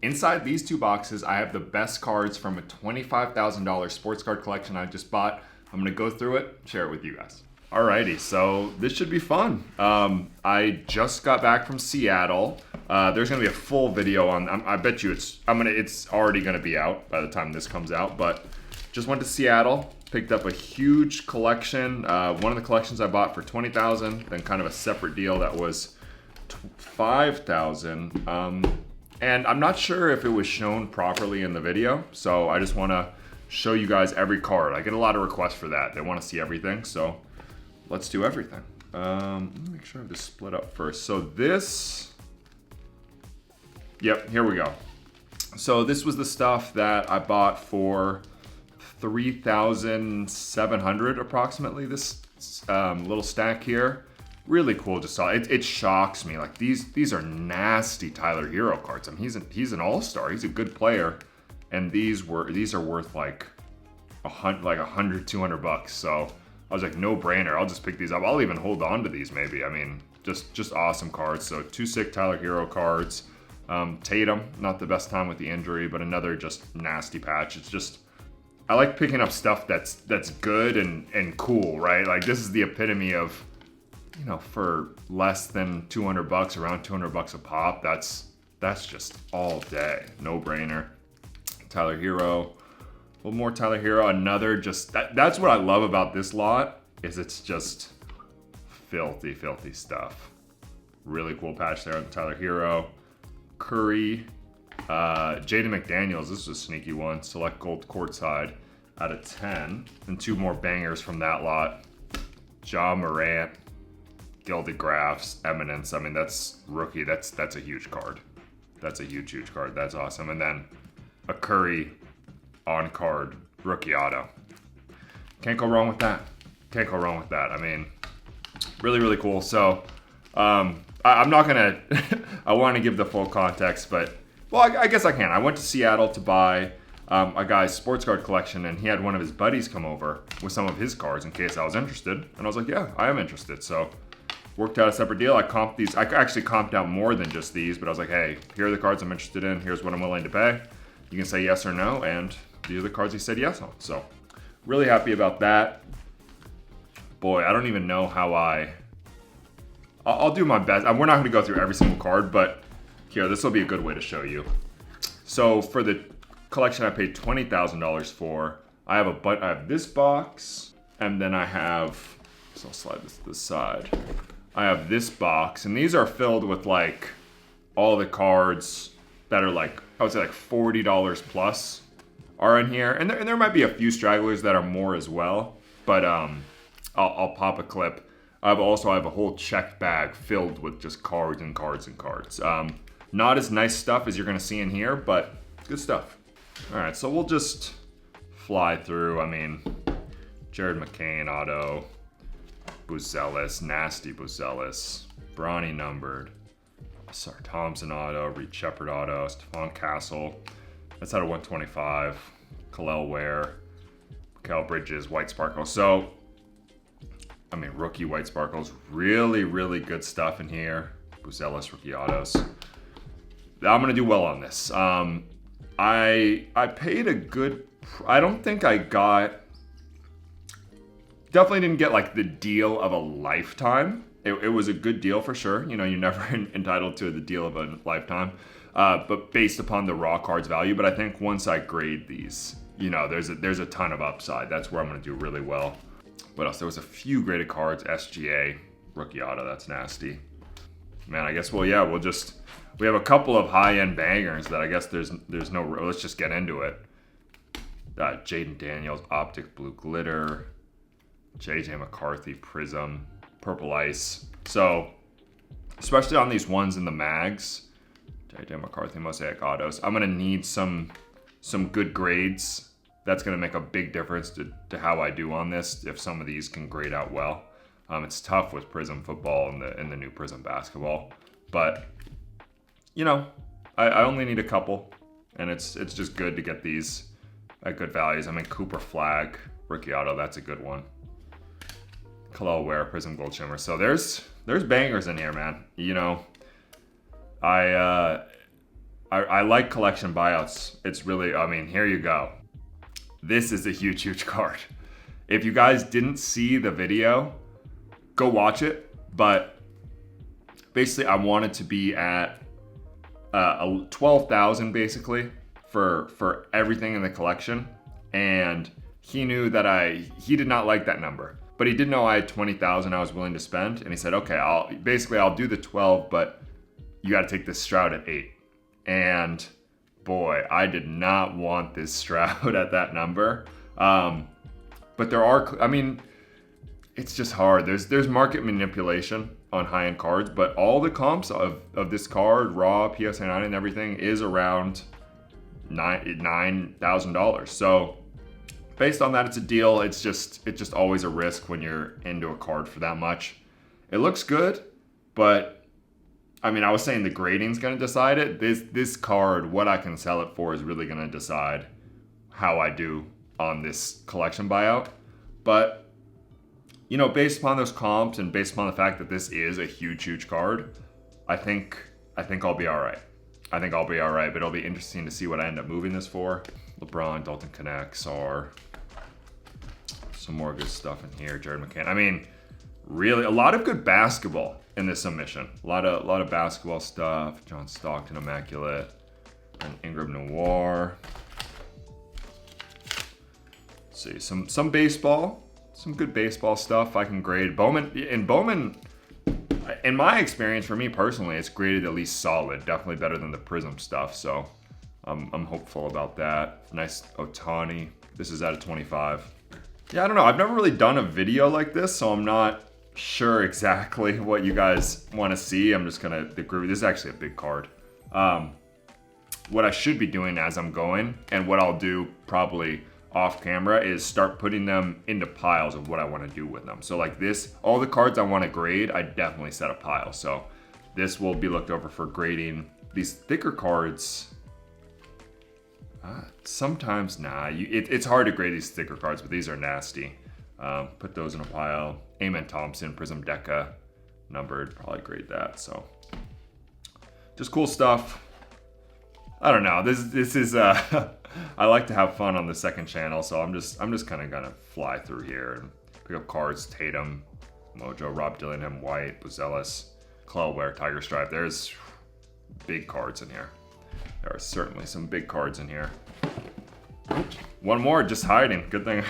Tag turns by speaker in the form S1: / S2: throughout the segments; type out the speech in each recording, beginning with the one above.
S1: Inside these two boxes, I have the best cards from a $25,000 sports card collection I just bought. I'm gonna go through it, share it with you guys. Alrighty, so this should be fun. I just got back from Seattle. There's gonna be a full video on. I bet you it's already gonna be out by the time this comes out. But just went to Seattle, picked up a huge collection. One of the collections I bought for $20,000, then kind of a separate deal that was $5,000. And I'm not sure if it was shown properly in the video, so I just want to show you guys every card. I get a lot of requests for that. They want to see everything, so let's do everything. Let me make sure I have this split up first. So this, yep, here we go. So this was the stuff that I bought for $3,700 approximately. This little stack here. Really cool, just saw it. It shocks me. Like these are nasty Tyler Hero cards. I mean, he's an all-star. He's a good player, and these are worth like $100, $200. So I was like, no brainer. I'll just pick these up. I'll even hold on to these maybe. I mean, just awesome cards. So two sick Tyler Hero cards. Tatum, not the best time with the injury, but another just nasty patch. It's just, I like picking up stuff that's good and cool, right? Like this is the epitome of, you know, for less than $200, around $200 a pop, that's just all day, no brainer. Tyler Hero, a little more Tyler Hero, another just, that's what I love about this lot, is it's just filthy stuff. Really cool patch there on Tyler Hero. Curry, Jaden McDaniels, this was a sneaky one, select gold courtside out of 10, and two more bangers from that lot. Ja Morant, Gilded Graphs, Eminence. I mean, that's rookie. That's a huge card. That's a huge card. That's awesome. And then a Curry on card rookie auto. Can't go wrong with that. Can't go wrong with that. I mean, really cool. So I'm not gonna. I want to give the full context, but well, I guess I can. I went to Seattle to buy a guy's sports card collection, and he had one of his buddies come over with some of his cards in case I was interested. And I was like, yeah, I am interested. So worked out a separate deal. I comped these. I actually comped out more than just these, but I was like, hey, here are the cards I'm interested in. Here's what I'm willing to pay. You can say yes or no, and these are the cards he said yes on. So really happy about that. Boy, I don't even know how I'll do my best. We're not going to go through every single card, but here, this will be a good way to show you. So for the collection I paid $20,000 for, I have this box, and then I have, so I'll slide this to the side. I have this box, and these are filled with like all the cards that are like, I would say like $40 plus are in here. And there might be a few stragglers that are more as well, but I'll pop a clip. I have a whole checked bag filled with just cards and cards and cards. Not as nice stuff as you're gonna see in here, but good stuff. All right, so we'll just fly through. I mean, Jared McCain auto, Buzelis, nasty Buzelis, Bronny numbered, Sar Thompson auto, Reed Shepard auto, Stephon Castle, that's out of 125, Kalel Ware, Cal Bridges, White Sparkle. So, I mean, rookie White Sparkles, really good stuff in here. Buzelis rookie autos. I'm gonna do well on this. I paid a good, I don't think I got, definitely didn't get like the deal of a lifetime. It was a good deal for sure. You know, you're never entitled to the deal of a lifetime, but based upon the raw cards value. But I think once I grade these, you know, there's a ton of upside. That's where I'm gonna do really well. What else? There was a few graded cards. SGA, rookie auto, that's nasty. Man, I guess, well, yeah, we have a couple of high-end bangers that I guess there's no, let's just get into it. Jaden Daniels, Optic Blue Glitter, JJ McCarthy, Prism, Purple Ice. So, especially on these ones in the mags, JJ McCarthy, Mosaic Autos, I'm gonna need some good grades. That's gonna make a big difference to how I do on this, if some of these can grade out well. It's tough with Prism football and the new Prism basketball, but you know, I only need a couple, and it's just good to get these at good values. I mean, Cooper Flag, rookie auto, that's a good one. Kalel Ware, Prism Gold Shimmer. So there's bangers in here, man. You know, I I like collection buyouts. It's really, I mean, here you go. This is a huge, huge card. If you guys didn't see the video, go watch it. But basically, I wanted to be at 12,000 basically for everything in the collection. And he knew that he did not like that number. But he did know I had 20,000 I was willing to spend. And he said, okay, I'll do the 12, but you got to take this Stroud at 8. And boy, I did not want this Stroud at that number. But there are, I mean, it's just hard. There's market manipulation on high-end cards, but all the comps of this card, raw, PSA 9 and everything, is around $9,000. So based on that, it's a deal. It's just always a risk when you're into a card for that much. It looks good, but I mean, I was saying the grading's gonna decide it. This card, what I can sell it for, is really gonna decide how I do on this collection buyout. But you know, based upon those comps and based upon the fact that this is a huge, huge card, I think I'll be all right. I think I'll be all right, but it'll be interesting to see what I end up moving this for. LeBron, Dalton Knecht, Sar. Some more good stuff in here. Jared McCann. I mean, really, a lot of good basketball in this submission. A lot of basketball stuff. John Stockton, Immaculate. And Ingram Noir. Let's see, some baseball. Some good baseball stuff I can grade. Bowman, in my experience, for me personally, it's graded at least solid. Definitely better than the Prism stuff, so I'm hopeful about that. Nice Ohtani. This is out of 25. Yeah, I don't know. I've never really done a video like this, so I'm not sure exactly what you guys want to see. I'm just gonna agree. This is actually a big card. What I should be doing as I'm going, and what I'll do probably off camera, is start putting them into piles of what I want to do with them. So like this, all the cards I want to grade, I definitely set a pile. So this will be looked over for grading. These thicker cards, sometimes, it's hard to grade these thicker cards, but these are nasty. Put those in a pile. Amen Thompson, Prism Deca, numbered, probably grade that. So just cool stuff. I don't know. This is I like to have fun on the second channel, so I'm just kind of gonna fly through here and pick up cards. Tatum, Mojo, Rob Dillingham, White, Buzelis, Clawware, Tiger Stripe. There's big cards in here. There are certainly some big cards in here. One more just hiding. Good thing.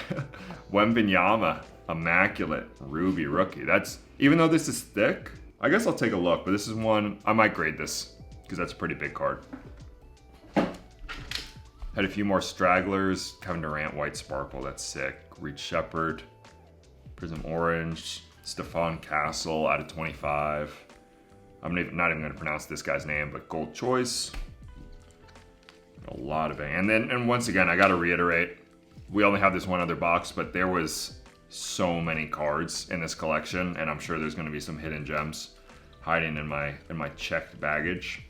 S1: Wembanyama, Immaculate, Ruby, Rookie. That's, even though this is thick, I guess I'll take a look, but this is one, I might grade this because that's a pretty big card. Had a few more stragglers. Kevin Durant, White Sparkle, that's sick. Reed Shepard, Prism Orange, Stephon Castle out of 25. I'm not even gonna pronounce this guy's name, but Gold Choice. A lot of it. And once again, I gotta reiterate, we only have this one other box, but there was so many cards in this collection, and I'm sure there's gonna be some hidden gems hiding in my checked baggage.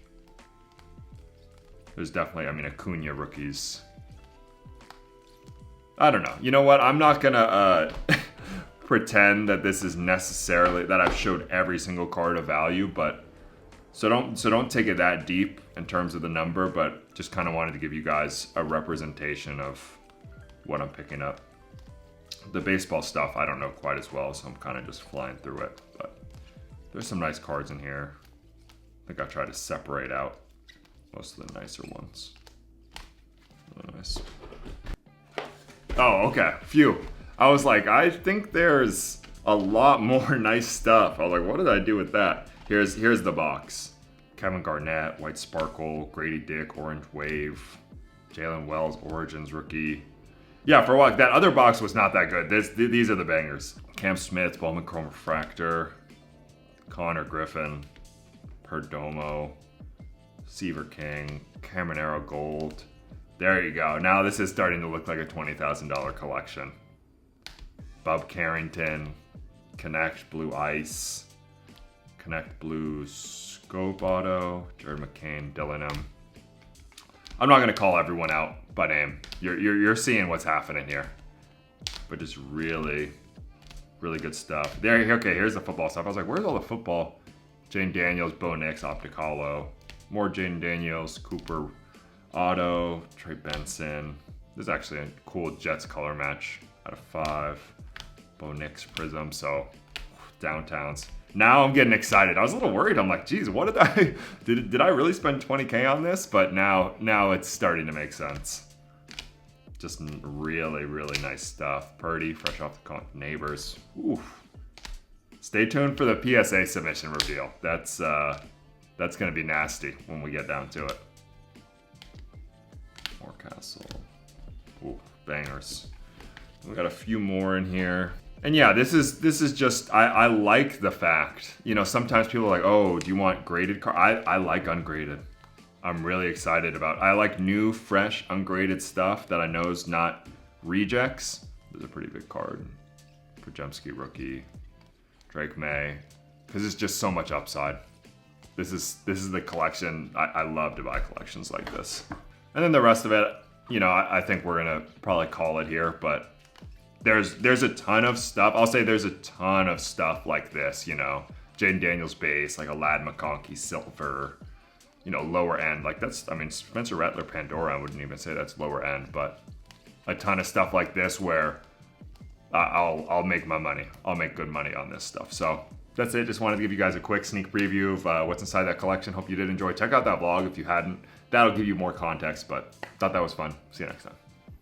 S1: There's definitely, I mean, Acuna rookies. I don't know. You know what? I'm not gonna pretend that this is necessarily, that I've showed every single card of value, but so don't take it that deep in terms of the number, but just kind of wanted to give you guys a representation of what I'm picking up. The baseball stuff, I don't know quite as well, so I'm kind of just flying through it, but there's some nice cards in here. I think I tried to separate out most of the nicer ones. Really nice. Oh, okay. Phew. I was like, I think there's a lot more nice stuff. I was like, what did I do with that? Here's the box. Kevin Garnett, White Sparkle, Grady Dick, Orange Wave, Jalen Wells, Origins rookie. Yeah, for what? That other box was not that good. These are the bangers. Cam Smith, Bowman Chrome Refractor, Connor Griffin, Perdomo, Seaver King, Caminero Gold. There you go. Now this is starting to look like a $20,000 collection. Bob Carrington, Connect Blue Ice, Connect Blue Scope Auto, Jared McCain, Dillingham. I'm not gonna call everyone out by name. You're seeing what's happening here. But just really, really good stuff. There, okay, here's the football stuff. I was like, where's all the football? Jane Daniels, Bo Nix, Optic Hollow, More Jaden Daniels, Cooper Auto, Trey Benson. This is actually a cool Jets color match out of 5. Bo Nix Prism, so downtowns. Now I'm getting excited. I was a little worried. I'm like, geez, what did I did I really spend 20K on this? But now it's starting to make sense. Just really, really nice stuff. Purdy, fresh off the neighbors. Oof. Stay tuned for the PSA submission reveal. That's gonna be nasty when we get down to it. More Castle. Ooh, bangers. We got a few more in here. And yeah, this is just, I like the fact, you know, sometimes people are like, oh, do you want graded card? I like ungraded. I'm really excited about, I like new, fresh, ungraded stuff that I know is not rejects. This is a pretty big card. Pajemski rookie, Drake May, because it's just so much upside. This is the collection. I love to buy collections like this. And then the rest of it, you know, I think we're gonna probably call it here, but there's a ton of stuff. I'll say there's a ton of stuff like this, you know, Jaden Daniels base, like a Lad McConkey silver, you know, lower end. Like that's, I mean, Spencer Rattler Pandora, I wouldn't even say that's lower end, but a ton of stuff like this where I'll make my money. I'll make good money on this stuff. So that's it. Just wanted to give you guys a quick sneak preview of what's inside that collection. Hope you did enjoy. Check out that vlog if you hadn't. That'll give you more context, but thought that was fun. See you next time.